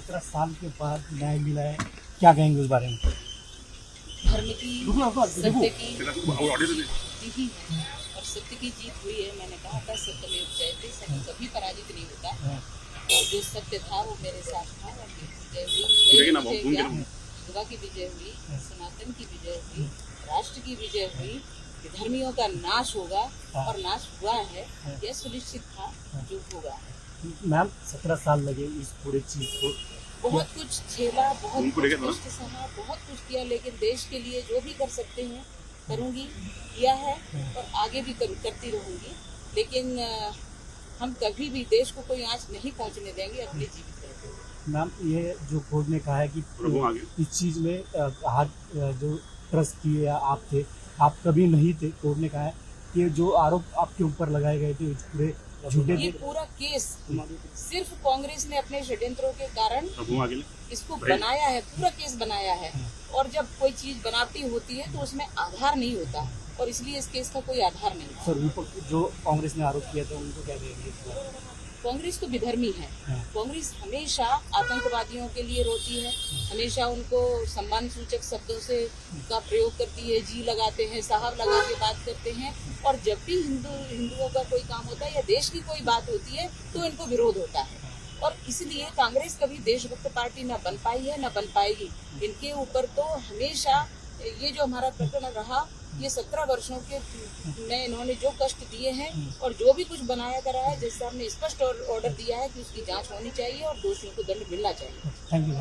17 साल के बाद न्याय मिला है, क्या कहेंगे उस बारे में? धर्म की सत्य की जीत है और सत्य की जीत हुई है। मैंने कहा था सत्यमेव जयते, सत्य कभी पराजित नहीं होता। और जो सत्य था वो मेरे साथ था और विजय हुई, युवा की विजय हुई, सनातन की विजय हुई, राष्ट्र की विजय हुई, धर्मियों का नाश होगा और नाश हुआ है, यह सुनिश्चित था जो होगा। मैम 17 साल लगे इस पूरे चीज को, बहुत कुछ झेला, बहुत कुछ कष्ट सहा, बहुत कुछ किया, लेकिन देश के लिए जो भी कर सकते हैं करूंगी, किया है और आगे भी करती रहूंगी। लेकिन हम कभी भी देश को कोई आंच नहीं पहुंचने देंगे, अपने जीवित रहते। मैम ये जो कोर्ट ने कहा है कि इस चीज में हाथ जो ट्रस्ट किए आप थे, आप कभी नहीं थे। कोर्ट ने कहा है कि जो आरोप आपके ऊपर लगाए गए थे पूरे झूठे ये थे। पूरा केस सिर्फ कांग्रेस ने अपने षड्यंत्रों के कारण इसको बनाया है, पूरा केस बनाया है। और जब कोई चीज बनावटी होती है तो उसमें आधार नहीं होता और इसलिए इस केस का कोई आधार नहीं है। सर जो कांग्रेस ने आरोप किया था उनको क्या कहेंगे? कांग्रेस तो विधर्मी है। कांग्रेस हमेशा आतंकवादियों के लिए रोती है, हमेशा उनको सम्मान सूचक शब्दों से का प्रयोग करती है, जी लगाते हैं, साहब लगा के बात करते हैं। और जब भी हिंदुओं का कोई काम होता है या देश की कोई बात होती है तो इनको विरोध होता है। और इसलिए कांग्रेस कभी देशभक्त पार्टी न बन पाई है न बन पाएगी। इनके ऊपर तो हमेशा ये जो हमारा प्रकरण रहा, ये 17 वर्षों के में इन्होंने जो कष्ट दिए हैं और जो भी कुछ बनाया करा है, जैसे हमने स्पष्ट ऑर्डर दिया है कि उसकी जांच होनी चाहिए और दोषियों को दंड मिलना चाहिए। Thank you.